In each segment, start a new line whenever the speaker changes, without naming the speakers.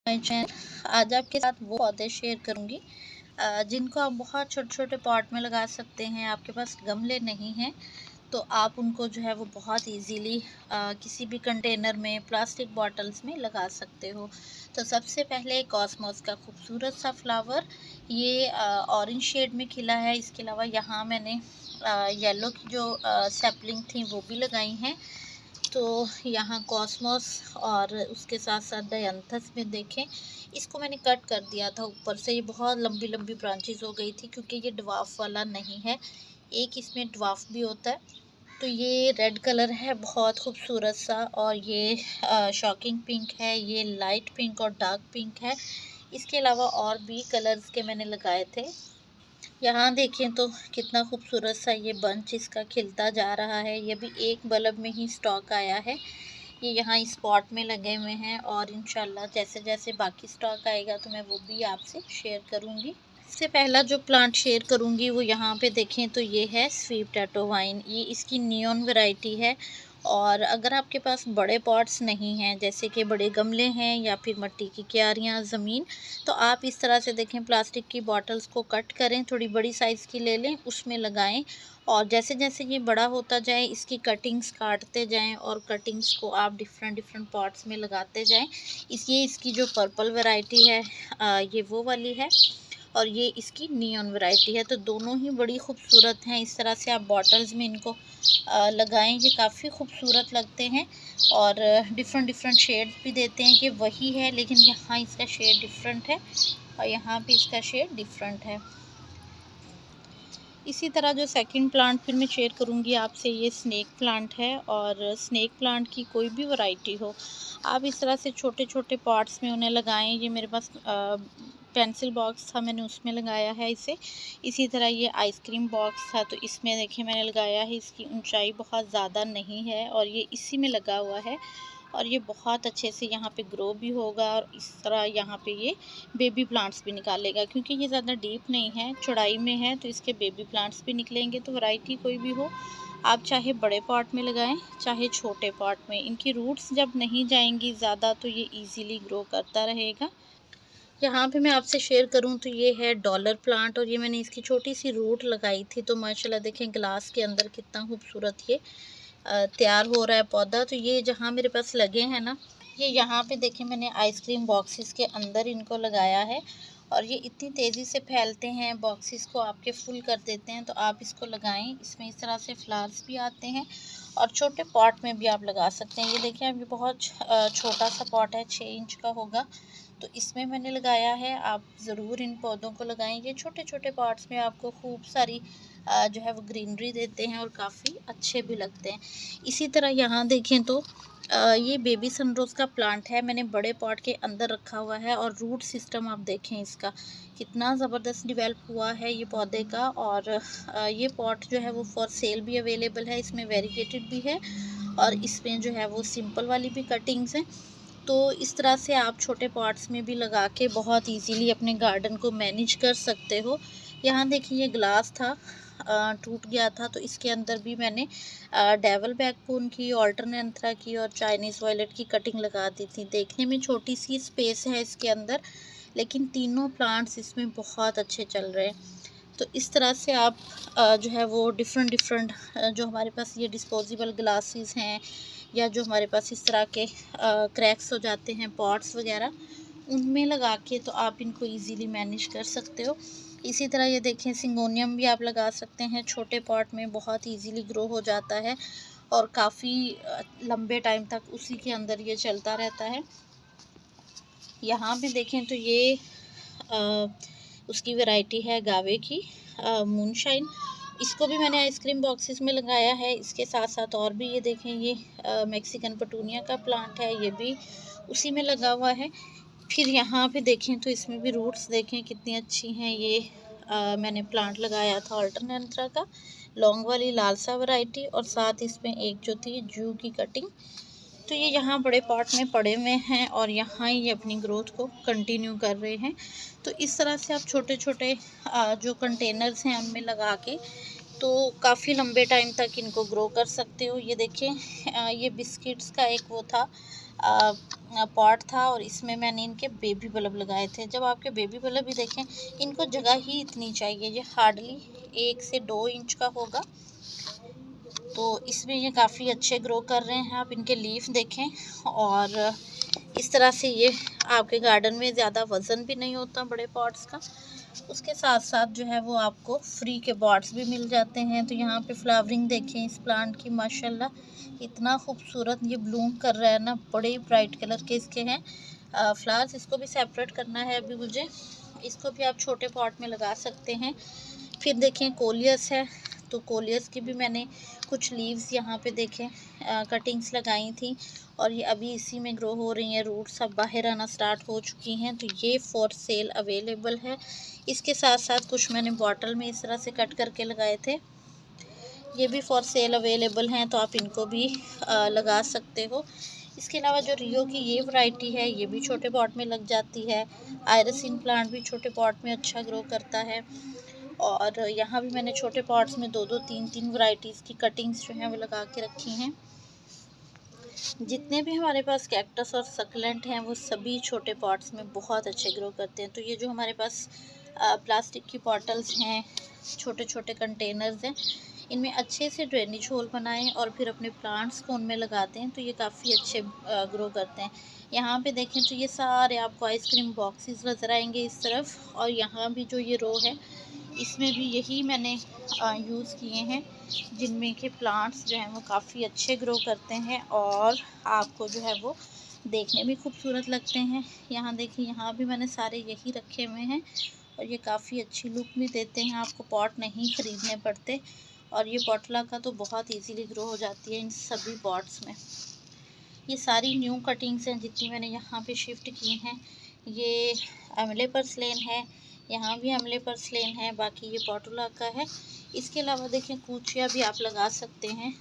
My channel. आज आपके साथ वो पौधे शेयर करूंगी जिनको आप बहुत छोटे छोटे पॉट में लगा सकते हैं। आपके पास गमले नहीं हैं तो आप उनको जो है वो बहुत इजीली किसी भी कंटेनर में, प्लास्टिक बॉटल्स में लगा सकते हो। तो सबसे पहले कॉस्मोस का खूबसूरत सा फ्लावर, ये ऑरेंज शेड में खिला है। इसके अलावा यहाँ मैंने येलो की जो सैपलिंग थी वो भी लगाई हैं। तो यहाँ कॉस्मोस और उसके साथ साथ डायंथस में देखें, इसको मैंने कट कर दिया था ऊपर से। ये बहुत लंबी लंबी ब्रांचेस हो गई थी क्योंकि ये ड्वार्फ वाला नहीं है, एक इसमें ड्वार्फ भी होता है। तो ये रेड कलर है, बहुत खूबसूरत सा, और ये शॉकिंग पिंक है, ये लाइट पिंक और डार्क पिंक है। इसके अलावा और भी कलर्स के मैंने लगाए थे। यहाँ देखें तो कितना खूबसूरत सा ये बंच इसका खिलता जा रहा है। ये भी एक बल्ब में ही स्टॉक आया है। ये यहाँ इस पॉट में लगे हुए हैं और इंशाल्लाह जैसे जैसे बाकी स्टॉक आएगा तो मैं वो भी आपसे शेयर करूँगी। इससे पहला जो प्लांट शेयर करूँगी वो यहाँ पे देखें तो ये है स्वीट पोटैटो वाइन। ये इसकी नियॉन वैरायटी है। और अगर आपके पास बड़े पॉट्स नहीं हैं, जैसे कि बड़े गमले हैं या फिर मिट्टी की क्यारियाँ, ज़मीन, तो आप इस तरह से देखें, प्लास्टिक की बॉटल्स को कट करें, थोड़ी बड़ी साइज़ की ले लें, उसमें लगाएं। और जैसे जैसे ये बड़ा होता जाए इसकी कटिंग्स काटते जाएं और कटिंग्स को आप डिफरेंट डिफरेंट पॉट्स में लगाते जाएं। इसकी जो पर्पल वैरायटी है ये वो वाली है, और ये इसकी नियॉन वैरायटी है। तो दोनों ही बड़ी खूबसूरत हैं। इस तरह से आप बॉटल्स में इनको लगाएं, ये काफ़ी खूबसूरत लगते हैं और डिफरेंट डिफरेंट शेड्स भी देते हैं कि वही है लेकिन यहाँ इसका शेड डिफरेंट है और यहाँ पे इसका शेड डिफरेंट है। इसी तरह जो सेकंड प्लांट फिर मैं शेयर करूँगी आपसे, ये स्नेक प्लांट है। और स्नेक प्लांट की कोई भी वैरायटी हो, आप इस तरह से छोटे छोटे पॉट्स में उन्हें लगाएं। ये मेरे पास पेंसिल बॉक्स था, मैंने उसमें लगाया है इसे। इसी तरह ये आइसक्रीम बॉक्स था तो इसमें देखिए मैंने लगाया है। इसकी ऊंचाई बहुत ज़्यादा नहीं है और ये इसी में लगा हुआ है और ये बहुत अच्छे से यहाँ पे ग्रो भी होगा। और इस तरह यहाँ पे ये बेबी प्लांट्स भी निकालेगा, क्योंकि ये ज़्यादा डीप नहीं है, चौड़ाई में है, तो इसके बेबी प्लांट्स भी निकलेंगे। तो वैरायटी कोई भी हो, आप चाहे बड़े पॉट में लगाएं चाहे छोटे पॉट में, इनकी रूट्स जब नहीं जाएंगी ज़्यादा तो ये इजीली ग्रो करता रहेगा। यहाँ पे मैं आपसे शेयर करूँ तो ये है डॉलर प्लांट, और ये मैंने इसकी छोटी सी रूट लगाई थी। तो माशाल्लाह देखें ग्लास के अंदर कितना खूबसूरत ये तैयार हो रहा है पौधा। तो ये जहाँ मेरे पास लगे हैं ना, ये यहाँ पे देखें मैंने आइसक्रीम बॉक्सेस के अंदर इनको लगाया है और ये इतनी तेज़ी से फैलते हैं, बॉक्सेस को आपके फुल कर देते हैं। तो आप इसको लगाएं, इसमें इस तरह से फ्लावर्स भी आते हैं और छोटे पॉट में भी आप लगा सकते हैं। ये देखिए अभी बहुत छोटा सा पॉट है, 6 इंच का होगा, तो इसमें मैंने लगाया है। आप ज़रूर इन पौधों को लगाएं, ये छोटे छोटे पॉट्स में आपको खूब सारी जो है वो ग्रीनरी देते हैं और काफ़ी अच्छे भी लगते हैं। इसी तरह यहाँ देखें तो ये बेबी सनरोज का प्लांट है, मैंने बड़े पॉट के अंदर रखा हुआ है। और रूट सिस्टम आप देखें इसका कितना ज़बरदस्त डेवलप हुआ है ये पौधे का। और ये पॉट जो है वो फॉर सेल भी अवेलेबल है, इसमें वेरीगेटेड भी है और इसमें जो है वो सिंपल वाली भी कटिंग्स हैं। तो इस तरह से आप छोटे पॉट्स में भी लगा के बहुत इजीली अपने गार्डन को मैनेज कर सकते हो। यहाँ देखिए ये ग्लास था, टूट गया था, तो इसके अंदर भी मैंने डेवल बैकबोन की, ऑल्टरनेंथ्रा की और चाइनीज़ वायलेट की कटिंग लगा दी थी। देखने में छोटी सी स्पेस है इसके अंदर, लेकिन तीनों प्लांट्स इसमें बहुत अच्छे चल रहे हैं। तो इस तरह से आप जो है वो डिफरेंट डिफरेंट जो हमारे पास ये डिस्पोजेबल ग्लासेस हैं या जो हमारे पास इस तरह के क्रैक्स हो जाते हैं पॉट्स वगैरह, उनमें लगा के तो आप इनको इजीली मैनेज कर सकते हो। इसी तरह ये देखें सिंगोनियम भी आप लगा सकते हैं, छोटे पॉट में बहुत इजीली ग्रो हो जाता है और काफ़ी लंबे टाइम तक उसी के अंदर ये चलता रहता है। यहाँ पे देखें तो ये आ, उसकी वैरायटी है गावे की मूनशाइन। इसको भी मैंने आइसक्रीम बॉक्सेस में लगाया है। इसके साथ साथ और भी ये देखें, ये मैक्सिकन पटूनिया का प्लांट है, ये भी उसी में लगा हुआ है। फिर यहाँ पे देखें तो इसमें भी रूट्स देखें कितनी अच्छी हैं। ये मैंने प्लांट लगाया था ऑल्टरनेंथ्रा का, लॉन्ग वाली लाल सा वैरायटी, और साथ इसमें एक जो थी जू की कटिंग। तो ये यहाँ बड़े पॉट में पड़े हुए हैं और यहाँ ये अपनी ग्रोथ को कंटिन्यू कर रहे हैं। तो इस तरह से आप छोटे छोटे जो कंटेनर्स हैं उनमें लगा के तो काफ़ी लंबे टाइम तक इनको ग्रो कर सकते हो। ये देखिए ये बिस्किट्स का एक वो था पॉट था और इसमें मैंने इनके बेबी बल्ब लगाए थे। जब आपके बेबी बल्ब भी देखें, इनको जगह ही इतनी चाहिए, ये हार्डली 1 से 2 इंच का होगा। तो इसमें ये काफ़ी अच्छे ग्रो कर रहे हैं। आप इनके लीफ देखें, और इस तरह से ये आपके गार्डन में ज़्यादा वज़न भी नहीं होता बड़े पॉट्स का। उसके साथ साथ जो है वो आपको फ्री के पॉट्स भी मिल जाते हैं। तो यहाँ पे फ्लावरिंग देखें इस प्लांट की, माशाल्लाह इतना खूबसूरत ये ब्लूम कर रहा है ना। बड़े ही ब्राइट कलर के इसके हैं फ्लावर्स। इसको भी सेपरेट करना है अभी मुझे। इसको भी आप छोटे पॉट में लगा सकते हैं। फिर देखें कोलियस है, तो कोलियस की भी मैंने कुछ लीव्स यहाँ पे देखें कटिंग्स लगाई थी, और ये अभी इसी में ग्रो हो रही हैं। रूट्स सब बाहर आना स्टार्ट हो चुकी हैं। तो ये फॉर सेल अवेलेबल है। इसके साथ साथ कुछ मैंने बॉटल में इस तरह से कट करके लगाए थे, ये भी फॉर सेल अवेलेबल हैं। तो आप इनको भी लगा सकते हो। इसके अलावा जो रियो की ये वैरायटी है, ये भी छोटे पॉट में लग जाती है। आयरसिन प्लांट भी छोटे पॉट में अच्छा ग्रो करता है। और यहाँ भी मैंने छोटे पॉट्स में 2-2, 3-3 वैरायटीज़ की कटिंग्स जो हैं वो लगा के रखी हैं। जितने भी हमारे पास कैक्टस और सक्लेंट हैं वो सभी छोटे पॉट्स में बहुत अच्छे ग्रो करते हैं। तो ये जो हमारे पास प्लास्टिक की बॉटल्स हैं, छोटे छोटे कंटेनर्स हैं, इनमें अच्छे से ड्रेनेज होल बनाएं और फिर अपने प्लांट्स को उनमें लगाते हैं, तो ये काफ़ी अच्छे ग्रो करते हैं। यहाँ पे देखें तो ये सारे आपको आइसक्रीम बॉक्सेस नज़र आएंगे इस तरफ, और यहाँ भी जो ये रो है इसमें भी यही मैंने यूज़ किए हैं, जिनमें के प्लांट्स जो हैं वो काफ़ी अच्छे ग्रो करते हैं और आपको जो है वो देखने भी खूबसूरत लगते हैं। यहाँ देखिए, यहाँ भी मैंने सारे यही रखे हुए हैं और ये काफ़ी अच्छी लुक भी देते हैं। आपको पॉट नहीं ख़रीदने पड़ते, और ये पॉटला का तो बहुत इजीली ग्रो हो जाती है इन सभी पॉट्स में। ये सारी न्यू कटिंग्स हैं जितनी मैंने यहाँ पे शिफ्ट की हैं। ये अमले पर्सलेन है, यहाँ भी अमले पर्सलेन है, बाकी ये पॉटुला का है। इसके अलावा देखें कूचिया भी आप लगा सकते हैं।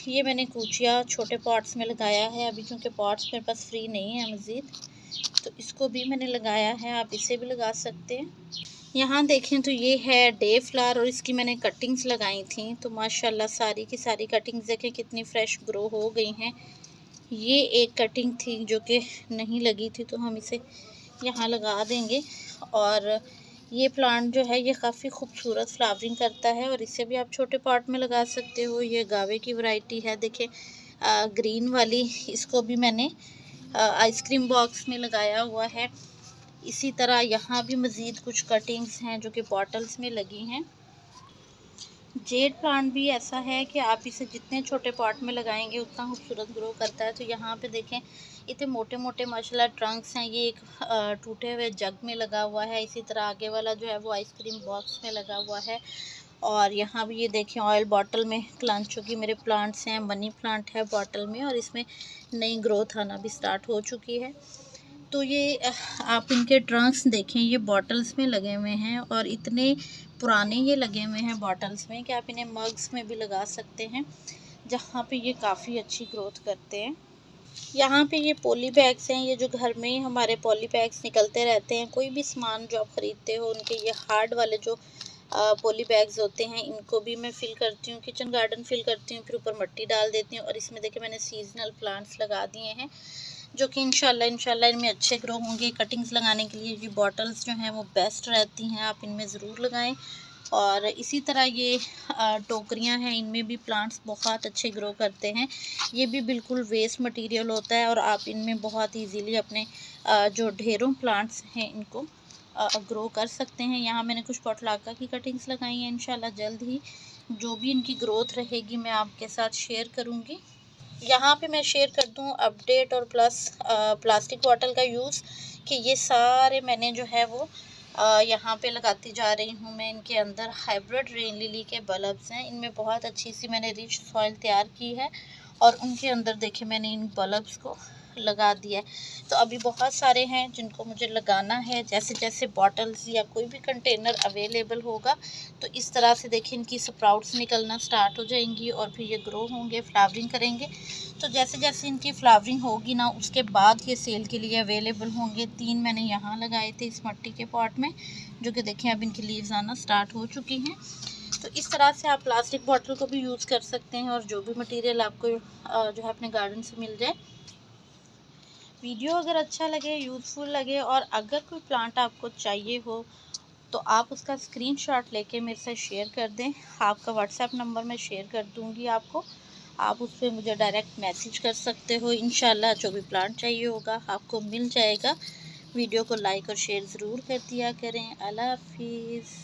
ये मैंने कूचिया छोटे पॉट्स में लगाया है अभी, क्योंकि पॉट्स मेरे पास फ्री नहीं है मज़ीद, तो इसको भी मैंने लगाया है। आप इसे भी लगा सकते हैं। यहाँ देखें तो ये है डे फ्लावर, और इसकी मैंने कटिंग्स लगाई थी, तो माशाल्लाह सारी की सारी कटिंग्स देखें कितनी फ़्रेश ग्रो हो गई हैं। ये एक कटिंग थी जो कि नहीं लगी थी, तो हम इसे यहाँ लगा देंगे। और ये प्लांट जो है ये काफ़ी खूबसूरत फ्लावरिंग करता है, और इसे भी आप छोटे पॉट में लगा सकते हो। ये गावे की वैरायटी है, देखें ग्रीन वाली। इसको भी मैंने आइसक्रीम बॉक्स में लगाया हुआ है। इसी तरह यहाँ भी मज़ीद कुछ कटिंग्स हैं जो कि बॉटल्स में लगी हैं। जेड प्लांट भी ऐसा है कि आप इसे जितने छोटे पॉट में लगाएंगे उतना खूबसूरत ग्रो करता है। तो यहाँ पे देखें इतने मोटे मोटे माशाल्लाह ट्रंक्स हैं। ये एक टूटे हुए जग में लगा हुआ है। इसी तरह आगे वाला जो है वो आइसक्रीम बॉक्स में लगा हुआ है। और यहाँ भी ये देखें ऑयल बॉटल में क्लांचो की मेरे प्लांट्स हैं। मनी प्लांट है बॉटल में, और इसमें नई ग्रोथ आना भी स्टार्ट हो चुकी है। तो ये आप इनके ट्रंक्स देखें, ये बॉटल्स में लगे हुए हैं, और इतने पुराने ये लगे हुए हैं बॉटल्स में कि आप इन्हें मग्स में भी लगा सकते हैं, जहाँ पे ये काफ़ी अच्छी ग्रोथ करते हैं। यहाँ पे ये पॉली बैग्स हैं। ये जो घर में ही हमारे पॉली बैग्स निकलते रहते हैं, कोई भी सामान जो आप ख़रीदते हो उनके ये हार्ड वाले जो पॉली बैग्स होते हैं, इनको भी मैं फ़िल करती हूँ, किचन गार्डन फ़िल करती हूँ, फिर ऊपर मिट्टी डाल देती हूँ। और इसमें देखिए मैंने सीजनल प्लांट्स लगा दिए हैं जो कि इंशाल्लाह इनमें अच्छे ग्रो होंगे। कटिंग्स लगाने के लिए ये बॉटल्स जो हैं वो बेस्ट रहती हैं, आप इनमें ज़रूर लगाएं। और इसी तरह ये टोकरियां हैं, इनमें भी प्लांट्स बहुत अच्छे ग्रो करते हैं। ये भी बिल्कुल वेस्ट मटेरियल होता है, और आप इनमें बहुत इजीली अपने जो ढेरों प्लांट्स हैं इनको ग्रो कर सकते हैं। यहाँ मैंने कुछ पोटलाका की कटिंग्स लगाई हैं। इंशाल्लाह जल्द ही जो भी इनकी ग्रोथ रहेगी मैं आपके साथ शेयर करूँगी। यहाँ पे मैं शेयर कर दूँ अपडेट और प्लस प्लास्टिक बॉटल का यूज़, कि ये सारे मैंने जो है वो यहाँ पे लगाती जा रही हूँ मैं। इनके अंदर हाइब्रिड रेन लिली के बल्ब्स हैं। इनमें बहुत अच्छी सी मैंने रिच सॉइल तैयार की है, और उनके अंदर देखे मैंने इन बल्ब्स को लगा दिया है। तो अभी बहुत सारे हैं जिनको मुझे लगाना है। जैसे जैसे बॉटल्स या कोई भी कंटेनर अवेलेबल होगा, तो इस तरह से देखिए इनकी स्प्राउट्स निकलना स्टार्ट हो जाएंगी, और फिर ये ग्रो होंगे, फ्लावरिंग करेंगे। तो जैसे जैसे इनकी फ्लावरिंग होगी ना, उसके बाद ये सेल के लिए अवेलेबल होंगे। 3 मैंने यहाँ लगाए थे इस मिट्टी के पॉट में, जो कि देखें अब इनकी लीव्स आना स्टार्ट हो चुकी हैं। तो इस तरह से आप प्लास्टिक बॉटल को भी यूज़ कर सकते हैं, और जो भी मटेरियल आपको जो है अपने गार्डन से मिल जाए वीडियो अगर अच्छा लगे, यूज़फुल लगे और अगर कोई प्लांट आपको चाहिए हो तो आप उसका स्क्रीनशॉट लेके मेरे साथ शेयर कर दें। आपका व्हाट्सएप नंबर मैं शेयर कर दूँगी आपको। आप उस पे मुझे डायरेक्ट मैसेज कर सकते हो। इंशाल्लाह जो भी प्लांट चाहिए होगा आपको मिल जाएगा। वीडियो को लाइक और शेयर ज़रूर कर दिया करें। अल्लाह हाफ़िज़।